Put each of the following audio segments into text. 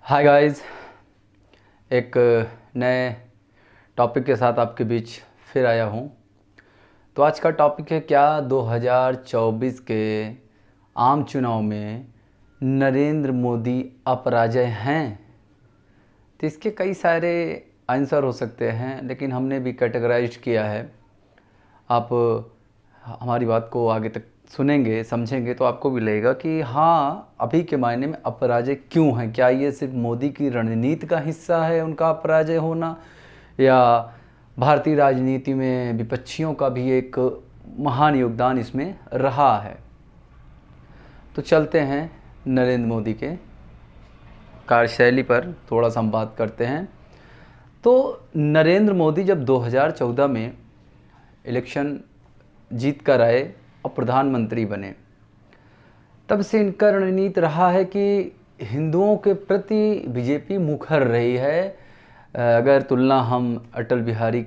Hi guys, एक नए topic के साथ आपके बीच फिर आया हूँ। तो आज का टॉपिक है, क्या 2024 के आम चुनाव में नरेंद्र मोदी अपराजय हैं? तो इसके कई सारे आंसर हो सकते हैं, लेकिन हमने भी कैटेगराइज किया है। आप हमारी बात को आगे तक सुनेंगे, समझेंगे तो आपको भी लगेगा कि हाँ, अभी के मायने में अपराजय क्यों है। क्या ये सिर्फ मोदी की रणनीति का हिस्सा है उनका अपराजय होना, या भारतीय राजनीति में विपक्षियों का भी एक महान योगदान इसमें रहा है। तो चलते हैं नरेंद्र मोदी के कार्यशैली पर थोड़ा सा हम बात करते हैं। तो नरेंद्र मोदी जब 2014 में इलेक्शन जीत कर आए और प्रधानमंत्री बने, तब से इनका रणनीति रहा है कि हिंदुओं के प्रति बीजेपी मुखर रही है। अगर तुलना हम अटल बिहारी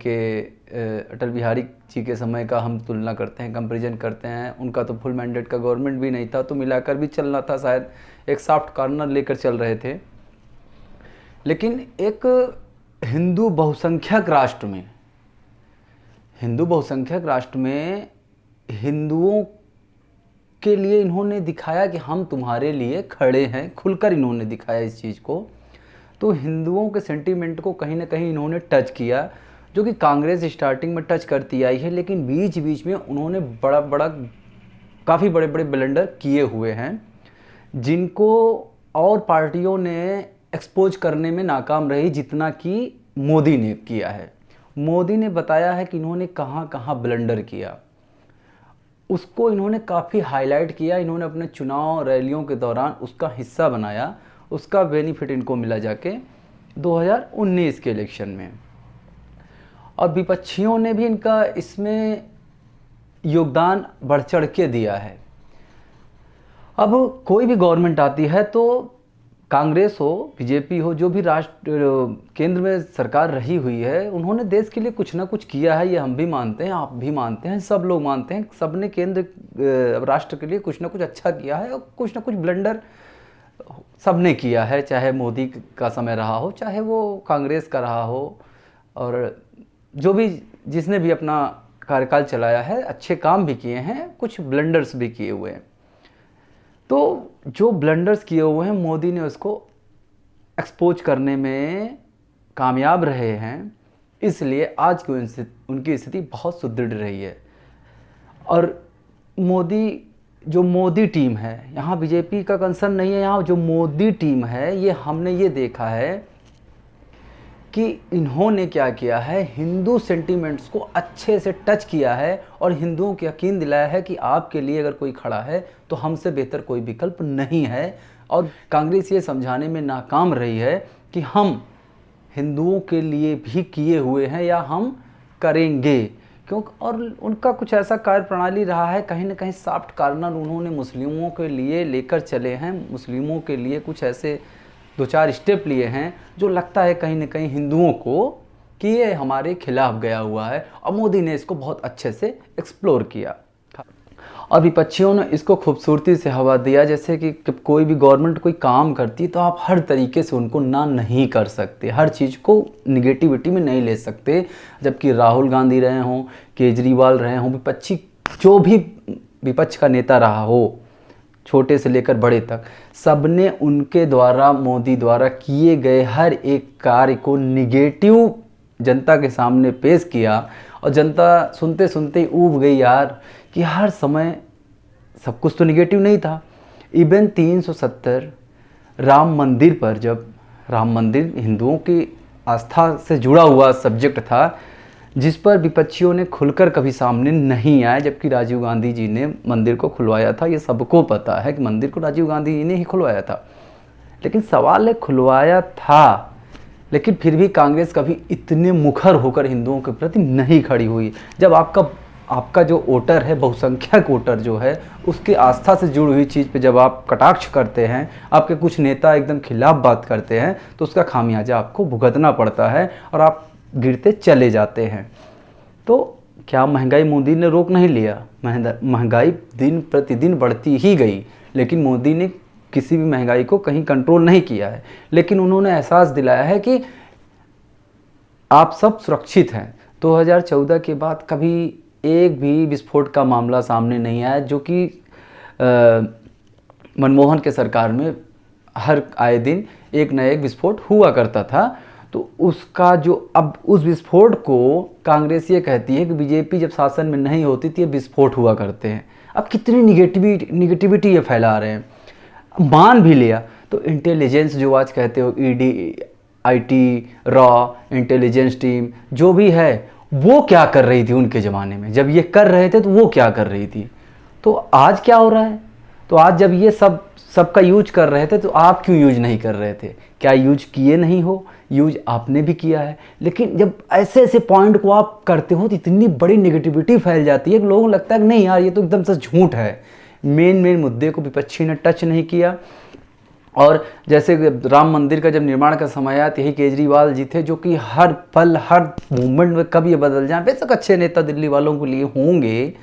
जी के समय का हम तुलना करते हैं, कंपैरिजन करते हैं, उनका तो फुल मैंडेट का गवर्नमेंट भी नहीं था, तो मिलाकर भी चलना था, शायद एक सॉफ्ट कॉर्नर लेकर चल रहे थे। लेकिन एक हिंदू बहुसंख्यक राष्ट्र में हिंदुओं के लिए इन्होंने दिखाया कि हम तुम्हारे लिए खड़े हैं, खुलकर इन्होंने दिखाया इस चीज़ को। तो हिंदुओं के सेंटीमेंट को कहीं ना कहीं इन्होंने टच किया, जो कि कांग्रेस स्टार्टिंग में टच करती आई है, लेकिन बीच बीच में उन्होंने काफ़ी बड़े बड़े ब्लंडर किए हुए हैं, जिनको और पार्टियों ने एक्सपोज करने में नाकाम रही, जितना कि मोदी ने किया है। मोदी ने बताया है कि इन्होंने कहाँ कहाँ ब्लंडर किया, उसको इन्होंने काफ़ी हाईलाइट किया। इन्होंने अपने चुनाव रैलियों के दौरान उसका हिस्सा बनाया, उसका बेनिफिट इनको मिला जाके 2019 के इलेक्शन में। और विपक्षियों ने भी इनका इसमें योगदान बढ़ चढ़ के दिया है। अब कोई भी गवर्नमेंट आती है, तो कांग्रेस हो, बीजेपी हो, जो भी केंद्र में सरकार रही हुई है, उन्होंने देश के लिए कुछ ना कुछ किया है। ये हम भी मानते हैं, आप भी मानते हैं, सब लोग मानते हैं। सब ने राष्ट्र के लिए कुछ ना कुछ अच्छा किया है, और कुछ ना कुछ ब्लंडर सब ने किया है, चाहे मोदी का समय रहा हो, चाहे वो कांग्रेस का रहा हो, और जो भी जिसने भी अपना कार्यकाल चलाया है, अच्छे काम भी किए हैं, कुछ ब्लंडर्स भी किए हुए हैं। तो जो ब्लंडर्स किए हुए हैं, मोदी ने उसको एक्सपोज करने में कामयाब रहे हैं, इसलिए आज की उनकी स्थिति बहुत सुदृढ़ रही है। और जो मोदी टीम है, यहाँ बीजेपी का कंसर्न नहीं है, यहाँ जो मोदी टीम है, ये हमने ये देखा है कि इन्होंने क्या किया है, हिंदू सेंटीमेंट्स को अच्छे से टच किया है और हिंदुओं को यकीन दिलाया है कि आपके लिए अगर कोई खड़ा है तो हमसे बेहतर कोई विकल्प नहीं है। और कांग्रेस ये समझाने में नाकाम रही है कि हम हिंदुओं के लिए भी किए हुए हैं या हम करेंगे, क्योंकि और उनका कुछ ऐसा कार्य प्रणाली रहा है, कहीं ना कहीं सॉफ्ट कॉर्नर उन्होंने मुस्लिमों के लिए लेकर चले हैं, मुस्लिमों के लिए कुछ ऐसे 2-4 स्टेप लिए हैं जो लगता है कहीं ना कहीं हिंदुओं को कि ये हमारे खिलाफ गया हुआ है, और मोदी ने इसको बहुत अच्छे से एक्सप्लोर किया। और विपक्षियों ने इसको खूबसूरती से हवा दिया, जैसे कि कोई भी गवर्नमेंट कोई काम करती है तो आप हर तरीके से उनको ना नहीं कर सकते, हर चीज़ को निगेटिविटी में नहीं ले सकते। जबकि राहुल गांधी रहे हों, केजरीवाल रहे हों, जो भी विपक्ष का नेता रहा हो, छोटे से लेकर बड़े तक, सबने उनके द्वारा, मोदी द्वारा किए गए हर एक कार्य को निगेटिव जनता के सामने पेश किया, और जनता सुनते सुनते ही ऊब गई यार, कि हर समय सब कुछ तो निगेटिव नहीं था। इवन 370 राम मंदिर पर, जब राम मंदिर हिंदुओं की आस्था से जुड़ा हुआ सब्जेक्ट था, जिस पर विपक्षियों ने खुलकर कभी सामने नहीं आए, जबकि राजीव गांधी जी ने मंदिर को खुलवाया था। ये सबको पता है कि मंदिर को राजीव गांधी जी ने ही खुलवाया था। लेकिन सवाल है, खुलवाया था, लेकिन फिर भी कांग्रेस कभी इतने मुखर होकर हिंदुओं के प्रति नहीं खड़ी हुई। जब आपका जो वोटर है, बहुसंख्यक वोटर जो है, उसकी आस्था से जुड़ी हुई चीज़ पे जब आप कटाक्ष करते हैं, आपके कुछ नेता एकदम खिलाफ बात करते हैं, तो उसका खामियाजा आपको भुगतना पड़ता है और आप गिरते चले जाते हैं। तो क्या महंगाई मोदी ने रोक नहीं लिया? महंगाई दिन प्रतिदिन बढ़ती ही गई, लेकिन मोदी ने किसी भी महंगाई को कहीं कंट्रोल नहीं किया है, लेकिन उन्होंने एहसास दिलाया है कि आप सब सुरक्षित हैं। 2014 के बाद कभी एक भी विस्फोट का मामला सामने नहीं आया, जो कि मनमोहन के सरकार में हर आए दिन एक न एक विस्फोट हुआ करता था। तो उसका जो अब उस विस्फोट को कांग्रेस ये कहती है कि बीजेपी जब शासन में नहीं होती थी ये विस्फोट हुआ करते हैं। अब कितनी निगेटिविटी ये फैला रहे हैं। मान भी लिया तो इंटेलिजेंस जो आज कहते हो, ED, IT, raw intelligence team जो भी है, वो क्या कर रही थी उनके ज़माने में? जब ये कर रहे थे तो वो क्या कर रही थी? तो आज क्या हो रहा है? तो आज जब ये सबका यूज कर रहे थे तो आप क्यों यूज नहीं कर रहे थे? क्या यूज किए नहीं हो? यूज आपने भी किया है, लेकिन जब ऐसे ऐसे पॉइंट को आप करते हो तो इतनी बड़ी नेगेटिविटी फैल जाती है कि लोगों को लगता है कि नहीं यार ये तो एकदम से झूठ है। मेन मुद्दे को विपक्षी ने टच नहीं किया। और जैसे राम मंदिर का जब निर्माण का समय आया तो यही केजरीवाल जी थे जो कि हर पल हर मूवमेंट में कब ये बदल जाए। बेशक अच्छे नेता दिल्ली वालों के लिए होंगे,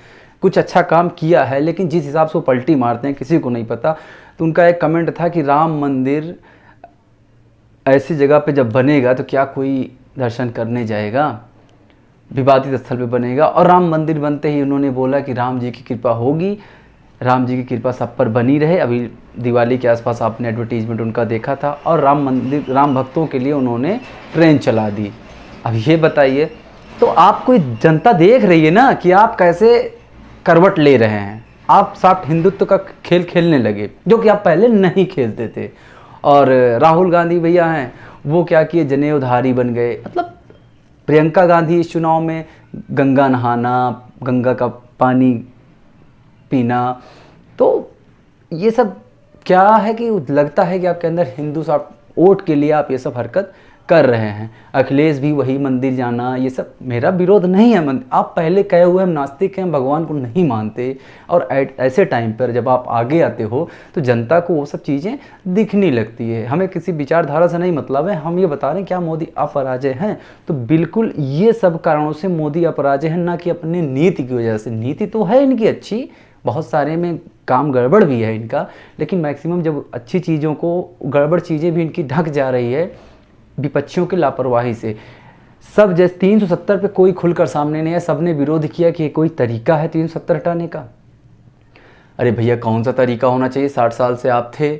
कुछ अच्छा काम किया है, लेकिन जिस हिसाब से वो पलटी मारते हैं किसी को नहीं पता। तो उनका एक कमेंट था कि राम मंदिर ऐसी जगह पे जब बनेगा तो क्या कोई दर्शन करने जाएगा, विवादित स्थल पे बनेगा। और राम मंदिर बनते ही उन्होंने बोला कि राम जी की कृपा होगी, राम जी की कृपा सब पर बनी रहे। अभी दिवाली के आसपास आपने एडवर्टीजमेंट उनका देखा था, और राम मंदिर, राम भक्तों के लिए उन्होंने ट्रेन चला दी। अब ये बताइए, तो आप कोई जनता देख रही है ना कि आप कैसे करवट ले रहे हैं। आप सॉफ्ट हिंदुत्व का खेल खेलने लगे जो कि आप पहले नहीं खेलते थे। और राहुल गांधी भैया हैं, वो क्या किए, जनेऊधारी बन गए। मतलब प्रियंका गांधी इस चुनाव में गंगा नहाना, गंगा का पानी पीना, तो ये सब क्या है कि लगता है कि आपके अंदर हिंदू सॉफ्ट वोट के लिए आप ये सब हरकत कर रहे हैं। अखिलेश भी वही मंदिर जाना, ये सब मेरा विरोध नहीं है। आप पहले कहे हुए हम नास्तिक हैं, हम भगवान को नहीं मानते, और ऐसे टाइम पर जब आप आगे आते हो तो जनता को वो सब चीज़ें दिखने लगती है। हमें किसी विचारधारा से नहीं मतलब है, हम ये बता रहे हैं क्या मोदी अपराजय हैं। तो बिल्कुल ये सब कारणों से मोदी अपराजय हैं, ना कि अपनी नीति की वजह से। नीति तो है इनकी अच्छी, बहुत सारे में काम गड़बड़ भी है इनका, लेकिन मैक्सिमम जब अच्छी चीज़ों को, गड़बड़ चीज़ें भी इनकी ढक जा रही है विपक्षियों की लापरवाही से। सब जैसे 370 पे कोई खुलकर सामने नहीं है, सबने विरोध किया कि कोई तरीका है 370 हटाने का। अरे भैया कौन सा तरीका होना चाहिए? 60 साल से आप थे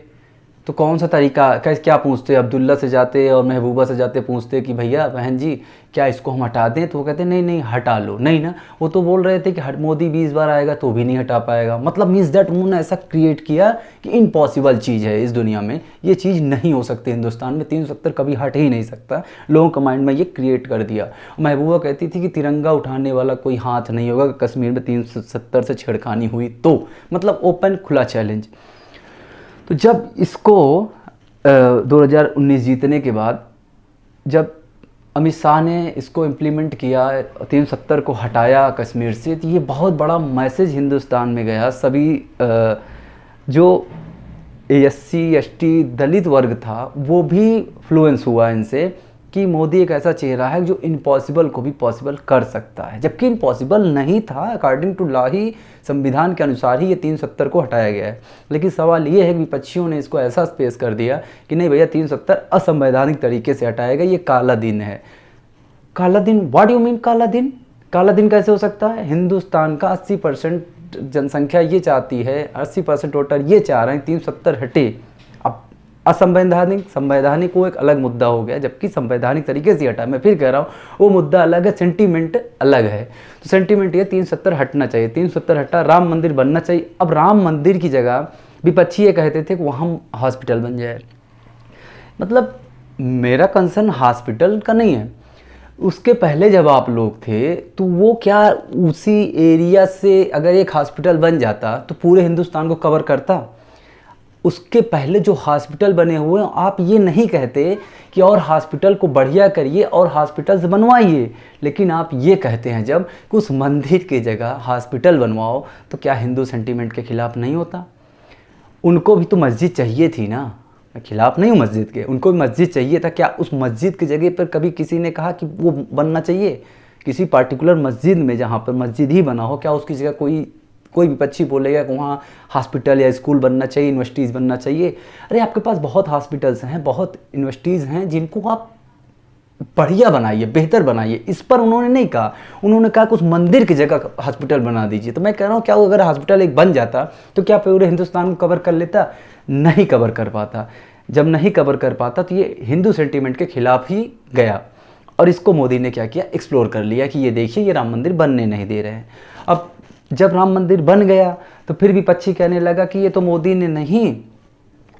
तो कौन सा तरीका, कैसे क्या पूछते? अब्दुल्ला से जाते और महबूबा से जाते, पूछते कि भैया बहन जी क्या इसको हम हटा दें? तो वो कहते नहीं नहीं हटा लो। नहीं ना, वो तो बोल रहे थे कि मोदी 20 बार आएगा तो भी नहीं हटा पाएगा। मतलब मीन्स दैट उन्होंने ऐसा क्रिएट किया कि इम्पॉसिबल चीज़ है इस दुनिया में, ये चीज़ नहीं हो सकती। हिंदुस्तान में 370 कभी हट ही नहीं सकता, लोगों के माइंड में ये क्रिएट कर दिया। महबूबा कहती थी कि तिरंगा उठाने वाला कोई हाथ नहीं होगा कश्मीर में 370 से छेड़खानी हुई तो, मतलब ओपन खुला चैलेंज। तो जब इसको 2019 जीतने के बाद जब अमित शाह ने इसको इम्प्लीमेंट किया, 370 को हटाया कश्मीर से, तो ये बहुत बड़ा मैसेज हिंदुस्तान में गया। सभी जो SC ST दलित वर्ग था वो भी फ्लुएंस हुआ इनसे कि मोदी एक ऐसा चेहरा है जो इम्पॉसिबल को भी पॉसिबल कर सकता है, जबकि इम्पॉसिबल नहीं था। अकॉर्डिंग टू लॉ ही, संविधान के अनुसार ही ये 370 को हटाया गया है। लेकिन सवाल ये है कि विपक्षियों ने इसको ऐसा पेश कर दिया कि नहीं भैया 370 असंवैधानिक तरीके से हटाया गया, ये काला दिन है। काला दिन, व्हाट यू मीन काला दिन? काला दिन कैसे हो सकता है? हिंदुस्तान का 80% जनसंख्या ये चाहती है, 80% वोटर ये चाह रहे हैं 370 हटे। अब असंवैधानिक संवैधानिक वो एक अलग मुद्दा हो गया, जबकि संवैधानिक तरीके से हटा। मैं फिर कह रहा हूँ वो मुद्दा अलग है, सेंटीमेंट अलग है। तो सेंटीमेंट ये 370 हटना चाहिए, 370 हटा, राम मंदिर बनना चाहिए। अब राम मंदिर की जगह विपक्षी ये कहते थे कि वहाँ हॉस्पिटल बन जाए। मतलब मेरा कंसर्न हॉस्पिटल का नहीं है, उसके पहले जब आप लोग थे तो वो क्या उसी एरिया से अगर एक हॉस्पिटल बन जाता तो पूरे हिंदुस्तान को कवर करता? उसके पहले जो हॉस्पिटल बने हुए हैं, आप ये नहीं कहते कि और हॉस्पिटल को बढ़िया करिए और हॉस्पिटल्स बनवाइए, लेकिन आप ये कहते हैं जब कि उस मंदिर की जगह हॉस्पिटल बनवाओ, तो क्या हिंदू सेंटीमेंट के खिलाफ नहीं होता? उनको भी तो मस्जिद चाहिए थी ना, मैं खिलाफ नहीं हूँ मस्जिद के, उनको भी मस्जिद चाहिए था। क्या उस मस्जिद की जगह पर कभी किसी ने कहा कि वो बनना चाहिए? किसी पार्टिकुलर मस्जिद में जहाँ पर मस्जिद ही बना हो, क्या उसकी जगह कोई विपक्षी बोलेगा कि वहाँ हॉस्पिटल या स्कूल बनना चाहिए, यूनिवर्सिटीज़ बनना चाहिए। अरे आपके पास बहुत हॉस्पिटल्स हैं, बहुत यूनिवर्सिटीज़ हैं, जिनको आप बढ़िया बनाइए, बेहतर बनाइए। इस पर उन्होंने नहीं कहा, उन्होंने कहा कुछ मंदिर की जगह हॉस्पिटल बना दीजिए। तो मैं कह रहा हूँ क्या अगर हॉस्पिटल एक बन जाता तो क्या पूरे हिंदुस्तान को कवर कर लेता? नहीं कवर कर पाता। जब नहीं कवर कर पाता तो ये हिंदू सेंटीमेंट के खिलाफ ही गया। और इसको मोदी ने क्या किया, एक्सप्लोर कर लिया कि ये देखिए ये राम मंदिर बनने नहीं दे रहे हैं। अब जब राम मंदिर बन गया तो फिर विपक्षी कहने लगा कि ये तो मोदी ने नहीं,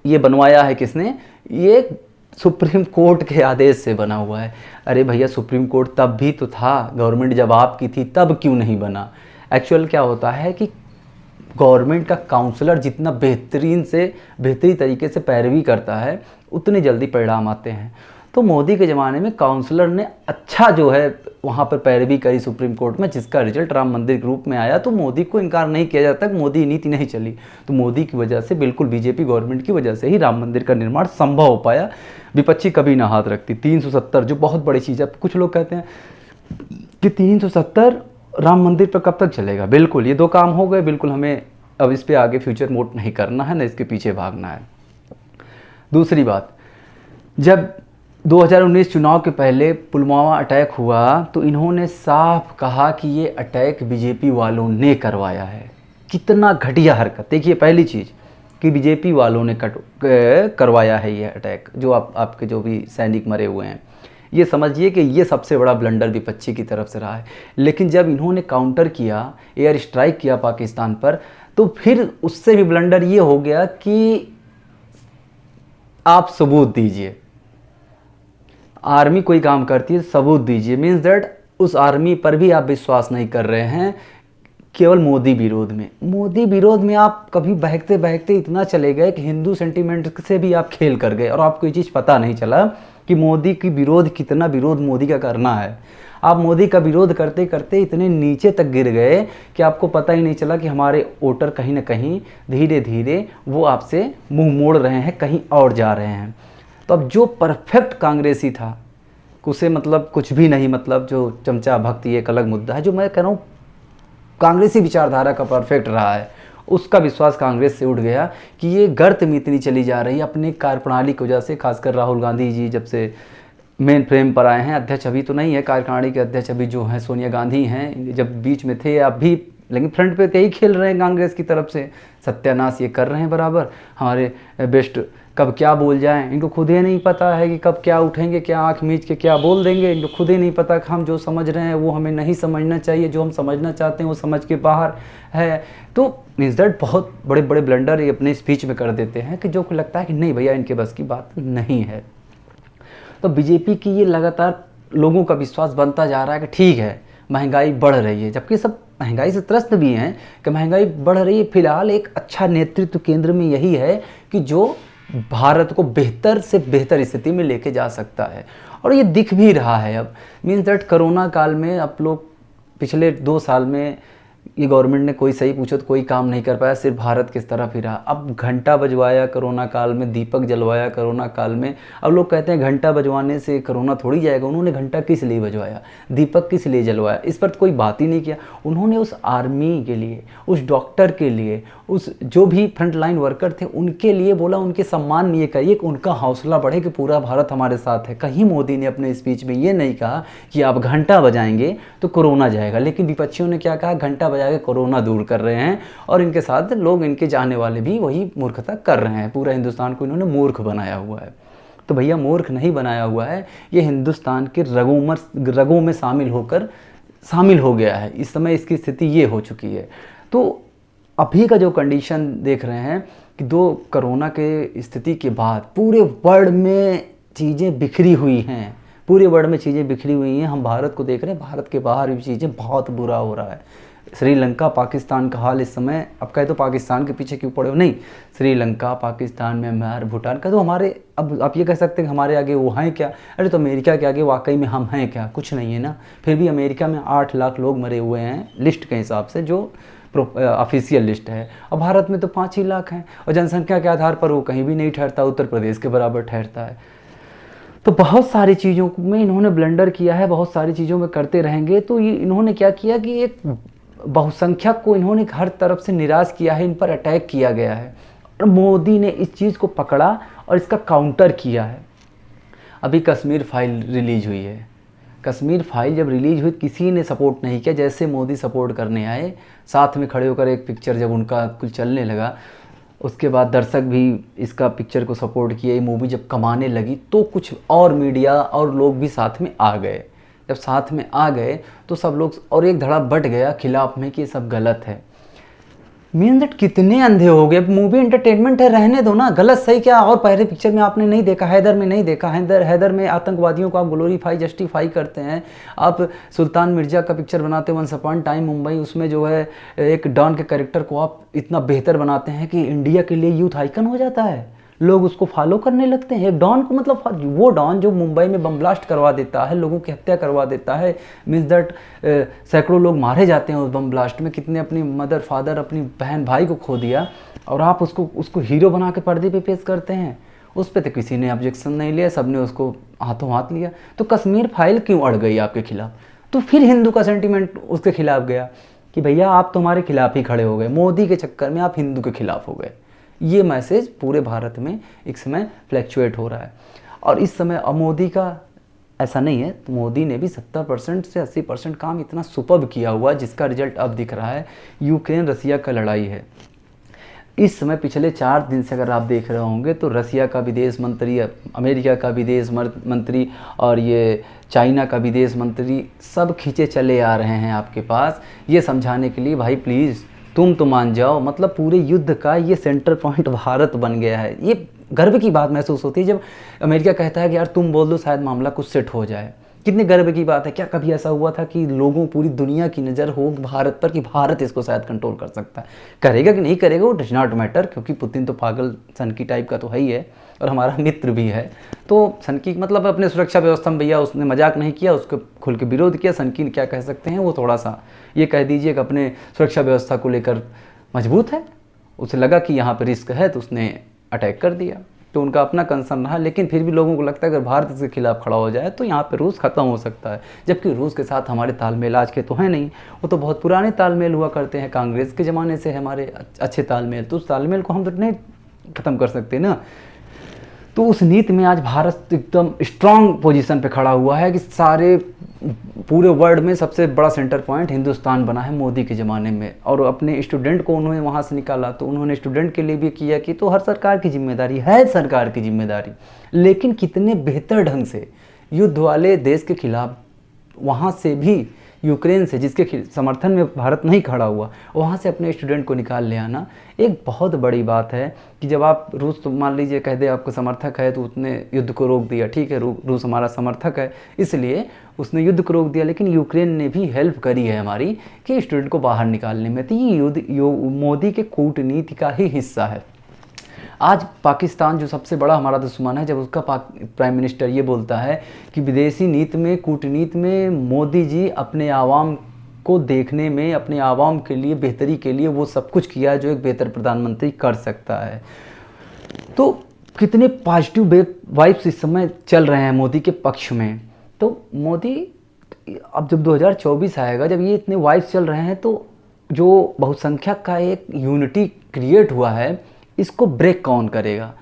ये बनवाया है किसने, ये सुप्रीम कोर्ट के आदेश से बना हुआ है। अरे भैया सुप्रीम कोर्ट तब भी तो था, गवर्नमेंट जब आपकी थी तब क्यों नहीं बना? एक्चुअल क्या होता है कि गवर्नमेंट का काउंसलर जितना बेहतरीन तरीके से पैरवी करता है उतनी जल्दी परिणाम आते हैं। तो मोदी के ज़माने में काउंसलर ने अच्छा जो है वहाँ पर पैरवी करी सुप्रीम कोर्ट में, जिसका रिजल्ट राम मंदिर के रूप में आया। तो मोदी को इनकार नहीं किया जाता कि मोदी नीति नहीं चली। तो मोदी की वजह से, बिल्कुल बीजेपी गवर्नमेंट की वजह से ही राम मंदिर का निर्माण संभव हो पाया। विपक्षी कभी ना हाथ रखती। 370 जो बहुत बड़ी चीज़ है। कुछ लोग कहते हैं कि 370 राम मंदिर पर कब तक चलेगा? बिल्कुल ये दो काम हो गए, बिल्कुल हमें अब इस पर आगे फ्यूचर मोड नहीं करना है, ना इसके पीछे भागना है। दूसरी बात, जब 2019 चुनाव के पहले पुलवामा अटैक हुआ तो इन्होंने साफ कहा कि ये अटैक बीजेपी वालों ने करवाया है। कितना घटिया हरकत। देखिए पहली चीज़ कि बीजेपी वालों ने करवाया है ये अटैक, जो आपके जो भी सैनिक मरे हुए हैं। ये समझिए कि ये सबसे बड़ा ब्लंडर विपक्षी की तरफ से रहा है। लेकिन जब इन्होंने काउंटर किया, एयर स्ट्राइक किया पाकिस्तान पर, तो फिर उससे भी ब्लंडर ये हो गया कि आप सबूत दीजिए। आर्मी कोई काम करती है, सबूत दीजिए। मीन्स दैट उस आर्मी पर भी आप विश्वास नहीं कर रहे हैं, केवल मोदी विरोध में। मोदी विरोध में आप कभी बहकते बहकते इतना चले गए कि हिंदू सेंटीमेंट से भी आप खेल कर गए और आपको ये चीज़ पता नहीं चला कि मोदी की विरोध, कितना विरोध मोदी का करना है। आप मोदी का विरोध करते करते इतने नीचे तक गिर गए कि आपको पता ही नहीं चला कि हमारे वोटर कहीं ना कहीं धीरे धीरे वो आपसे मुंह मोड़ रहे हैं, कहीं और जा रहे हैं। तो अब जो परफेक्ट कांग्रेसी था उसे मतलब कुछ भी नहीं, मतलब जो चमचा भक्त, ये एक अलग मुद्दा है। जो मैं कह रहा हूँ कांग्रेसी विचारधारा का परफेक्ट रहा है, उसका विश्वास कांग्रेस से उठ गया कि ये गर्त में इतनी चली जा रही है अपनी कार्यप्रणाली की वजह से। खासकर राहुल गांधी जी जब से मेन फ्रेम पर आए हैं, अध्यक्ष अभी तो नहीं है, कार्यकारिणी के अध्यक्ष अभी जो हैं सोनिया गांधी हैं, जब बीच में थे अब भी, लेकिन फ्रंट पे यही खेल रहे हैं कांग्रेस की तरफ से, सत्यानाश ये कर रहे हैं बराबर। हमारे बेस्ट कब क्या बोल जाएं, इनको खुद ही नहीं पता है कि कब क्या उठेंगे, क्या आँख मीच के क्या बोल देंगे। इनको खुद ही नहीं पता कि हम जो समझ रहे हैं वो हमें नहीं समझना चाहिए, जो हम समझना चाहते हैं वो समझ के बाहर है। तो मीन्स दैट बहुत बड़े बड़े ब्लंडर ये अपने स्पीच में कर देते हैं कि जो लगता है कि नहीं भैया इनके बस की बात नहीं है। तो बीजेपी की ये लगातार लोगों का विश्वास बनता जा रहा है कि ठीक है महंगाई बढ़ रही है, जबकि सब महंगाई से त्रस्त भी हैं कि महंगाई बढ़ रही है। फिलहाल एक अच्छा नेतृत्व केंद्र में यही है कि जो भारत को बेहतर से बेहतर स्थिति में लेके जा सकता है, और ये दिख भी रहा है। अब मीन्स दैट कोरोना काल में आप लोग पिछले 2 साल में ये गवर्नमेंट ने कोई सही पूछो तो कोई काम नहीं कर पाया, सिर्फ भारत किस तरफ ही रहा। अब घंटा बजवाया कोरोना काल में, दीपक जलवाया कोरोना काल में। अब लोग कहते हैं घंटा बजवाने से कोरोना थोड़ी जाएगा। उन्होंने घंटा किस लिए बजवाया, दीपक किस लिए जलवाया, इस पर तो कोई बात ही नहीं किया। उन्होंने उस आर्मी के लिए, उस डॉक्टर के लिए, उस जो भी फ्रंट लाइन वर्कर थे उनके लिए बोला, उनके सम्मान लिए करिए कि उनका हौसला बढ़े कि पूरा भारत हमारे साथ है। कहीं मोदी ने अपने स्पीच में ये नहीं कहा कि आप घंटा बजाएंगे तो कोरोना जाएगा। लेकिन विपक्षियों ने क्या कहा, घंटा बजा के कोरोना दूर कर रहे हैं, और इनके साथ लोग, इनके चाहने वाले भी वही मूर्खता कर रहे हैं। पूरा हिंदुस्तान को इन्होंने मूर्ख बनाया हुआ है। तो भैया मूर्ख नहीं बनाया हुआ है, ये हिंदुस्तान के रगों में शामिल हो गया है। इस समय इसकी स्थिति ये हो चुकी है। तो अभी का जो कंडीशन देख रहे हैं कि 2 कोरोना के स्थिति के बाद पूरे वर्ल्ड में चीज़ें बिखरी हुई हैं, पूरे वर्ल्ड में चीज़ें बिखरी हुई हैं। हम भारत को देख रहे हैं, भारत के बाहर भी चीज़ें बहुत बुरा हो रहा है। श्रीलंका, पाकिस्तान का हाल इस समय, अब कहे तो पाकिस्तान के पीछे क्यों पड़े हो, नहीं, श्रीलंका, पाकिस्तान, म्यांमार, भूटान का तो हमारे, अब आप ये कह सकते हैं कि हमारे आगे वो हैं क्या। अरे तो अमेरिका के आगे वाकई में हम हैं क्या, कुछ नहीं है ना। फिर भी अमेरिका में 8 लाख लोग मरे हुए हैं लिस्ट के हिसाब से, जो ऑफिशियल लिस्ट है। और भारत में तो 5 ही लाख हैं, और जनसंख्या के आधार पर वो कहीं भी नहीं ठहरता, उत्तर प्रदेश के बराबर ठहरता है। तो बहुत सारी चीज़ों में इन्होंने ब्लंडर किया है, बहुत सारी चीज़ों में करते रहेंगे। तो ये इन्होंने क्या किया कि एक बहुसंख्यक को इन्होंने हर तरफ से निराश किया है, इन पर अटैक किया गया है और मोदी ने इस चीज़ को पकड़ा और इसका काउंटर किया है। अभी कश्मीर फाइल रिलीज हुई है। कश्मीर फाइल जब रिलीज हुई किसी ने सपोर्ट नहीं किया, जैसे मोदी सपोर्ट करने आए साथ में खड़े होकर एक पिक्चर जब उनका कुछ चलने लगा, उसके बाद दर्शक भी इसका पिक्चर को सपोर्ट किए। ये मूवी जब कमाने लगी तो कुछ और मीडिया और लोग भी साथ में आ गए। जब साथ में आ गए तो सब लोग और एक धड़ा बट गया खिलाफ में कि ये सब गलत है। मीन दैट कितने अंधे हो गए। मूवी एंटरटेनमेंट है, रहने दो ना, गलत सही क्या। और पहले पिक्चर में आपने नहीं देखा, हैदर में नहीं देखा, हैदर में आतंकवादियों को आप ग्लोरीफाई जस्टिफाई करते हैं। आप सुल्तान मिर्जा का पिक्चर बनाते हैं वंस अपॉन टाइम मुंबई, उसमें जो है एक डॉन के कैरेक्टर को आप इतना बेहतर बनाते हैं कि इंडिया के लिए यूथ आइकन हो जाता है, लोग उसको फॉलो करने लगते हैं। एक डॉन को मतलब वो डॉन जो मुंबई में बम ब्लास्ट करवा देता है, लोगों की हत्या करवा देता है, मीन्स दैट सैकड़ों लोग मारे जाते हैं उस बम ब्लास्ट में, कितने अपनी मदर फादर अपनी बहन भाई को खो दिया, और आप उसको हीरो बना के पर्दे पे पेश करते हैं। उस पर तो किसी ने ऑब्जेक्शन नहीं लिया, सबने उसको हाथों हाथ लिया। तो कश्मीर फाइल क्यों अड़ गई आपके खिलाफ? तो फिर हिंदू का सेंटीमेंट उसके खिलाफ गया कि भैया आप तुम्हारे खिलाफ ही खड़े हो गए, मोदी के चक्कर में आप हिंदू के खिलाफ हो गए। ये मैसेज पूरे भारत में एक समय फ्लैक्चुएट हो रहा है। और इस समय मोदी का ऐसा नहीं है, तो मोदी ने भी 70% से 80% काम इतना सुपर्ब किया हुआ है जिसका रिजल्ट अब दिख रहा है। यूक्रेन रसिया का लड़ाई है इस समय। पिछले 4 दिन से अगर आप देख रहे होंगे तो रसिया का विदेश मंत्री, अमेरिका का विदेश मंत्री और ये चाइना का विदेश मंत्री सब खींचे चले आ रहे हैं आपके पास ये समझाने के लिए भाई प्लीज़ तुम तो मान जाओ। मतलब पूरे युद्ध का ये सेंटर पॉइंट भारत बन गया है। ये गर्व की बात महसूस होती है जब अमेरिका कहता है कि यार तुम बोल दो शायद मामला कुछ सेट हो जाए। कितने गर्व की बात है। क्या कभी ऐसा हुआ था कि लोगों पूरी दुनिया की नज़र हो भारत पर कि भारत इसको शायद कंट्रोल कर सकता है? करेगा कि नहीं करेगा वो डज नॉट मैटर, क्योंकि पुतिन तो पागल सनकी टाइप का तो है ही है और हमारा मित्र भी है। तो सनकी मतलब अपने सुरक्षा व्यवस्था में भैया उसने मजाक नहीं किया, उसको खुल के विरोध किया। सनकी क्या कह सकते हैं, वो थोड़ा सा ये कह दीजिए कि अपने सुरक्षा व्यवस्था को लेकर मजबूत है, उसे लगा कि यहाँ पर रिस्क है तो उसने अटैक कर दिया। तो उनका अपना कंसर्न रहा, लेकिन फिर भी लोगों को लगता है अगर भारत इसके खिलाफ खड़ा हो जाए तो यहाँ पे रूस खत्म हो सकता है। जबकि रूस के साथ हमारे तालमेल आज के तो हैं नहीं, वो तो बहुत पुराने तालमेल हुआ करते हैं, कांग्रेस के ज़माने से हमारे अच्छे तालमेल। तो उस तालमेल को हम तो नहीं ख़त्म कर सकते ना। तो उस नीति में आज भारत एकदम स्ट्रांग पोजीशन पे खड़ा हुआ है कि सारे पूरे वर्ल्ड में सबसे बड़ा सेंटर पॉइंट हिंदुस्तान बना है मोदी के ज़माने में। और अपने स्टूडेंट को उन्होंने वहाँ से निकाला तो उन्होंने स्टूडेंट के लिए भी किया कि तो हर सरकार की जिम्मेदारी है, सरकार की जिम्मेदारी। लेकिन कितने बेहतर ढंग से युद्ध वाले देश के खिलाफ वहाँ से भी यूक्रेन से जिसके समर्थन में भारत नहीं खड़ा हुआ, वहाँ से अपने स्टूडेंट को निकाल ले आना एक बहुत बड़ी बात है। कि जब आप रूस तो मान लीजिए कह दे आपका समर्थक है तो उसने युद्ध को रोक दिया, ठीक है रूस हमारा समर्थक है इसलिए उसने युद्ध को रोक दिया, लेकिन यूक्रेन ने भी हेल्प करी है हमारी कि स्टूडेंट को बाहर निकालने में। तो ये युद्ध मोदी के कूटनीति का ही हिस्सा है। आज पाकिस्तान जो सबसे बड़ा हमारा दुश्मन है, जब उसका प्राइम मिनिस्टर ये बोलता है कि विदेशी नीति में कूटनीति में मोदी जी अपने आवाम को देखने में, अपने आवाम के लिए बेहतरी के लिए वो सब कुछ किया है जो एक बेहतर प्रधानमंत्री कर सकता है। तो कितने पॉजिटिव वाइब्स इस समय चल रहे हैं मोदी के पक्ष में। तो मोदी अब जब 2024 आएगा, जब ये इतने वाइब्स चल रहे हैं, तो जो बहुसंख्यक का एक यूनिटी क्रिएट हुआ है इसको ब्रेक कौन करेगा?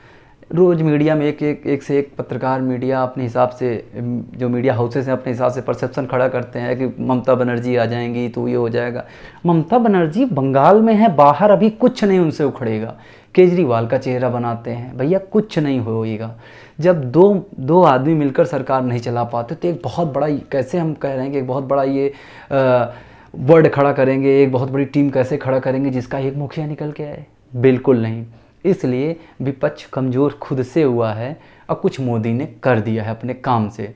रोज़ मीडिया में एक से एक पत्रकार मीडिया अपने हिसाब से, जो मीडिया हाउसेस हैं अपने हिसाब से परसेप्शन खड़ा करते हैं कि ममता बनर्जी आ जाएंगी तो ये हो जाएगा। ममता बनर्जी बंगाल में है, बाहर अभी कुछ नहीं उनसे उखड़ेगा। केजरीवाल का चेहरा बनाते हैं, भैया कुछ नहीं होएगा। जब दो आदमी मिलकर सरकार नहीं चला पाते तो एक बहुत बड़ा, कैसे हम कह रहे हैं कि एक बहुत बड़ा ये वर्ड खड़ा करेंगे, एक बहुत बड़ी टीम कैसे खड़ा करेंगे जिसका एक मुखिया निकल के आए? बिल्कुल नहीं। इसलिए विपक्ष कमज़ोर खुद से हुआ है और कुछ मोदी ने कर दिया है अपने काम से।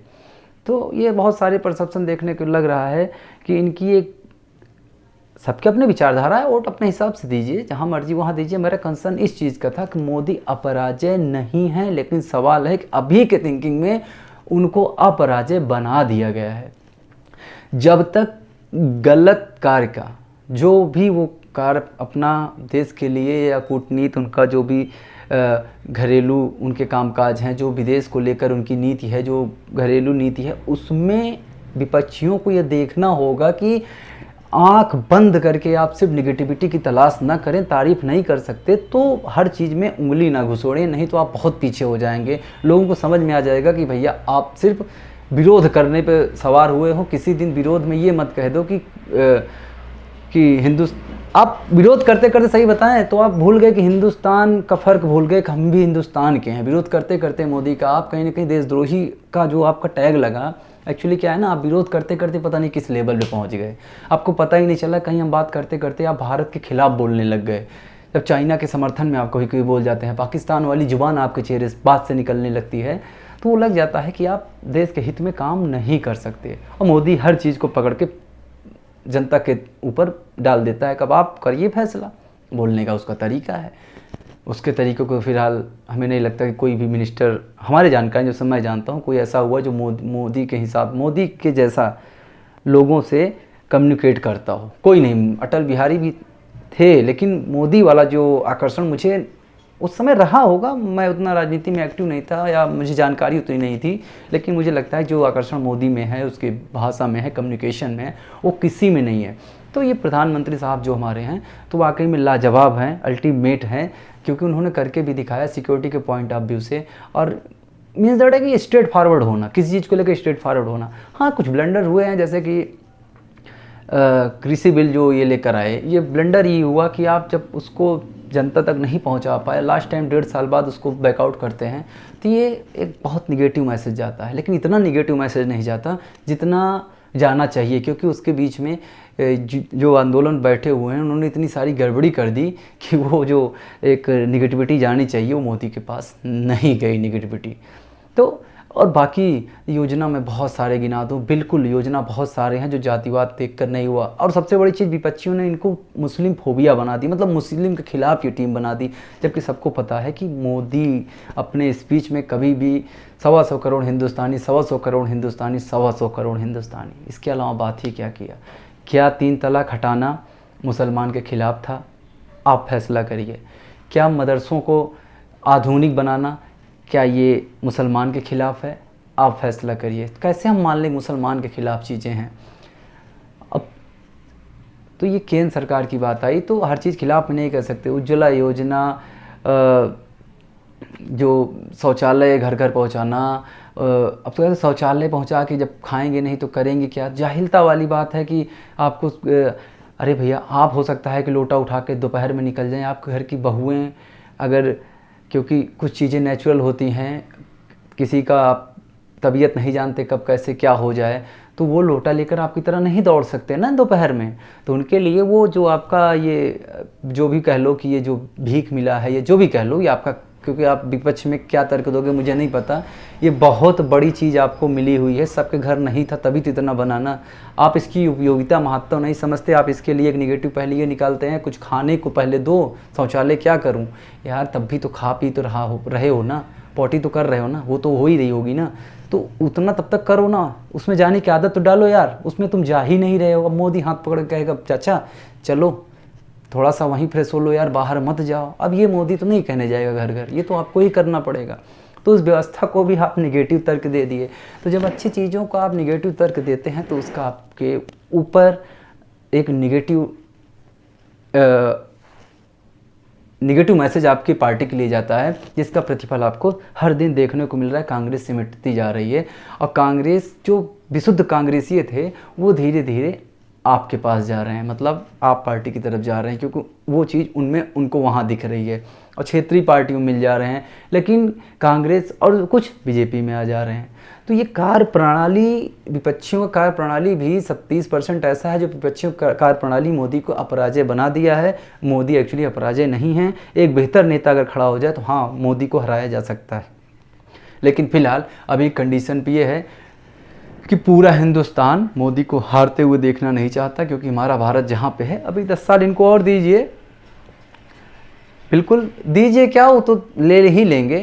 तो ये बहुत सारे परसेप्शन देखने को लग रहा है कि इनकी एक, सबके अपने विचारधारा है, वोट अपने हिसाब से दीजिए, जहाँ मर्जी वहाँ दीजिए। मेरा कंसर्न इस चीज़ का था कि मोदी अपराजय नहीं है, लेकिन सवाल है कि अभी के थिंकिंग में उनको अपराजय बना दिया गया है। जब तक गलत कार्य का जो भी वो कार्य अपना देश के लिए या कूटनीति उनका जो भी घरेलू उनके कामकाज हैं, जो विदेश को लेकर उनकी नीति है, जो घरेलू नीति है, उसमें विपक्षियों को यह देखना होगा कि आंख बंद करके आप सिर्फ निगेटिविटी की तलाश ना करें, तारीफ नहीं कर सकते तो हर चीज़ में उंगली ना घुसोड़ें, नहीं तो आप बहुत पीछे हो जाएंगे। लोगों को समझ में आ जाएगा कि भैया आप सिर्फ विरोध करने पे सवार हुए हो। किसी दिन विरोध में ये मत कह दो कि आप विरोध करते करते, सही बताएं तो आप भूल गए कि हिंदुस्तान का फ़र्क भूल गए कि हम भी हिंदुस्तान के हैं। विरोध करते करते मोदी का आप कहीं ना कहीं देशद्रोही का जो आपका टैग लगा, एक्चुअली क्या है ना, आप विरोध करते करते पता नहीं किस लेवल पे पहुंच गए, आपको पता ही नहीं चला। कहीं हम बात करते करते आप भारत के खिलाफ बोलने लग गए। जब चाइना के समर्थन में आप कभी कभी बोल जाते हैं, पाकिस्तान वाली जुबान आपके चेहरे बात से निकलने लगती है, तो वो लग जाता है कि आप देश के हित में काम नहीं कर सकते। और मोदी हर चीज़ को पकड़ के जनता के ऊपर डाल देता है। कब आप करिए फैसला, बोलने का उसका तरीका है। उसके तरीक़ों को फ़िलहाल हमें नहीं लगता कि कोई भी मिनिस्टर, हमारे जानकारी जो समय जानता हूँ, कोई ऐसा हुआ जो मोदी के हिसाब, मोदी के जैसा लोगों से कम्युनिकेट करता हो, कोई नहीं। अटल बिहारी भी थे, लेकिन मोदी वाला जो आकर्षण मुझे उस समय रहा होगा, मैं उतना राजनीति में एक्टिव नहीं था या मुझे जानकारी उतनी नहीं थी, लेकिन मुझे लगता है जो आकर्षण मोदी में है, उसके भाषा में है, कम्युनिकेशन में है, वो किसी में नहीं है। तो ये प्रधानमंत्री साहब जो हमारे हैं तो वाकई में लाजवाब हैं, अल्टीमेट हैं, क्योंकि उन्होंने करके भी दिखाया सिक्योरिटी के पॉइंट ऑफ व्यू से। और मीन्स दैट है कि स्ट्रेट फॉरवर्ड होना, किसी चीज़ को लेकर स्ट्रेट फॉरवर्ड होना। हाँ, कुछ ब्लंडर हुए हैं, जैसे कि कृषि बिल जो ये लेकर आए, ये ब्लंडर ये हुआ कि आप जब उसको जनता तक नहीं पहुंचा पाए, लास्ट टाइम 1.5 साल बाद उसको बैकआउट करते हैं, तो ये एक बहुत निगेटिव मैसेज जाता है। लेकिन इतना निगेटिव मैसेज नहीं जाता जितना जाना चाहिए, क्योंकि उसके बीच में जो आंदोलन बैठे हुए हैं उन्होंने इतनी सारी गड़बड़ी कर दी कि वो जो एक निगेटिविटी जानी चाहिए वो मोदी के पास नहीं गई निगेटिविटी। तो और बाकी योजना में बहुत सारे गिना दूँ, बिल्कुल योजना बहुत सारे हैं जो जातिवाद देखकर नहीं हुआ। और सबसे बड़ी चीज़, विपक्षियों ने इनको मुस्लिम फोबिया बना दी, मतलब मुस्लिम के खिलाफ ये टीम बना दी, जबकि सबको पता है कि मोदी अपने स्पीच में कभी भी 125 करोड़ हिंदुस्तानी, 125 करोड़ हिंदुस्तानी, 125 करोड़ हिंदुस्तानी, इसके अलावा बात ही क्या किया। क्या 3 तलाक हटाना मुसलमान के खिलाफ था? आप फैसला करिए। क्या मदरसों को आधुनिक बनाना, क्या ये मुसलमान के ख़िलाफ़ है? आप फैसला करिए। कैसे हम मान लें मुसलमान के ख़िलाफ़ चीज़ें हैं? अब तो ये केंद्र सरकार की बात आई तो हर चीज़ खिलाफ में नहीं कर सकते। उज्ज्वला योजना, जो शौचालय घर घर पहुंचाना, अब तो शौचालय पहुंचा के जब खाएंगे नहीं तो करेंगे क्या? जाहिलता वाली बात है कि आपको अरे भैया, आप हो सकता है कि लोटा उठा के दोपहर में निकल जाएं, आपके घर की बहुएं अगर, क्योंकि कुछ चीज़ें नेचुरल होती हैं, किसी का आप तबीयत नहीं जानते कब कैसे क्या हो जाए, तो वो लोटा लेकर आपकी तरह नहीं दौड़ सकते ना दोपहर में। तो उनके लिए वो जो आपका ये जो भी कह लो कि ये जो भीख मिला है, ये जो भी कह लो, ये आपका, क्योंकि आप विपक्ष में क्या तर्क दोगे मुझे नहीं पता, ये बहुत बड़ी चीज़ आपको मिली हुई है। सबके घर नहीं था तभी तो इतना बनाना। आप इसकी उपयोगिता महत्व नहीं समझते, आप इसके लिए एक निगेटिव पहले ये निकालते हैं, कुछ खाने को पहले दो, शौचालय क्या करूं यार, तब भी तो खा पी तो रहे हो ना, पॉटी तो कर रहे हो ना, वो तो हो ही रही होगी ना, तो उतना तब तक करो ना, उसमें जाने की आदत तो डालो यार, उसमें तुम जा ही नहीं रहे हो। अब मोदी हाथ पकड़ के कहेगा चाचा चलो थोड़ा सा वहीं फ्रेश हो लो यार, बाहर मत जाओ। अब ये मोदी तो नहीं कहने जाएगा घर घर, ये तो आपको ही करना पड़ेगा। तो उस व्यवस्था को भी आप निगेटिव तर्क दे दिए। तो जब अच्छी चीज़ों को आप निगेटिव तर्क देते हैं तो उसका आपके ऊपर एक निगेटिव मैसेज आपकी पार्टी के लिए जाता है, जिसका प्रतिफल आपको हर दिन देखने को मिल रहा है। कांग्रेस सिमटती जा रही है और कांग्रेस जो विशुद्ध कांग्रेसीय थे वो धीरे धीरे आपके पास जा रहे हैं, मतलब आप पार्टी की तरफ जा रहे हैं, क्योंकि वो चीज़ उनमें उनको वहाँ दिख रही है। और क्षेत्रीय पार्टियों में मिल जा रहे हैं, लेकिन कांग्रेस और कुछ बीजेपी में आ जा रहे हैं। तो ये कार्य प्रणाली, विपक्षियों का कार्य प्रणाली भी 37% ऐसा है जो विपक्षियों का कार्य प्रणाली मोदी को अपराजय बना दिया है। मोदी एक्चुअली अपराजय नहीं है। एक बेहतर नेता अगर खड़ा हो जाए तो हाँ, मोदी को हराया जा सकता है। लेकिन फिलहाल अभी कंडीशन पे ये है कि पूरा हिंदुस्तान मोदी को हारते हुए देखना नहीं चाहता, क्योंकि हमारा भारत जहाँ पे है, अभी 10 साल इनको और दीजिए, बिल्कुल दीजिए, क्या वो तो ले ही लेंगे,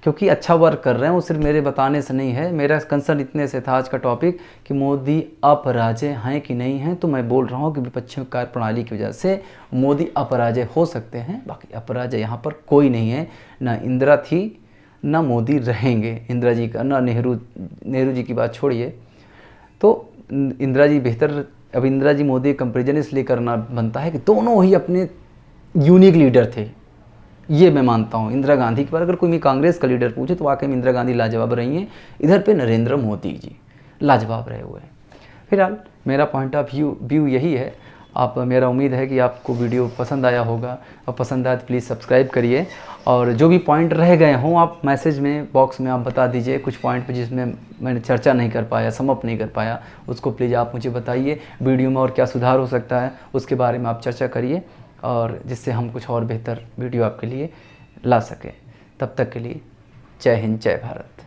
क्योंकि अच्छा वर्क कर रहे हैं। वो सिर्फ मेरे बताने से नहीं है, मेरा कंसर्न इतने से था आज का टॉपिक कि मोदी अपराजय हैं कि नहीं हैं। तो मैं बोल रहा हूँ कि विपक्षियों कार्य प्रणाली की वजह से मोदी अपराजय हो सकते हैं, बाकी अपराजय यहाँ पर कोई नहीं है। ना इंदिरा थी, ना मोदी रहेंगे। इंदिरा जी का, ना नेहरू जी की बात छोड़िए, तो इंदिरा जी बेहतर अब इंदिरा जी मोदी कंपेरिजन इसलिए करना बनता है कि दोनों ही अपने यूनिक लीडर थे, ये मैं मानता हूँ। इंदिरा गांधी के बारे अगर कोई भी कांग्रेस का लीडर पूछे तो वाकई में इंदिरा गांधी लाजवाब रही हैं, इधर पे नरेंद्र मोदी जी लाजवाब रहे हुए हैं। फिलहाल मेरा पॉइंट ऑफ व्यू यही है। मेरा उम्मीद है कि आपको वीडियो पसंद आया होगा, और पसंद आया तो प्लीज़ सब्सक्राइब करिए, और जो भी पॉइंट रह गए हों आप मैसेज में बॉक्स में आप बता दीजिए। कुछ पॉइंट पे जिसमें मैंने चर्चा नहीं कर पाया, सम अप नहीं कर पाया, उसको प्लीज़ आप मुझे बताइए। वीडियो में और क्या सुधार हो सकता है उसके बारे में आप चर्चा करिए, और जिससे हम कुछ और बेहतर वीडियो आपके लिए ला सकें। तब तक के लिए जय हिंद, जय भारत।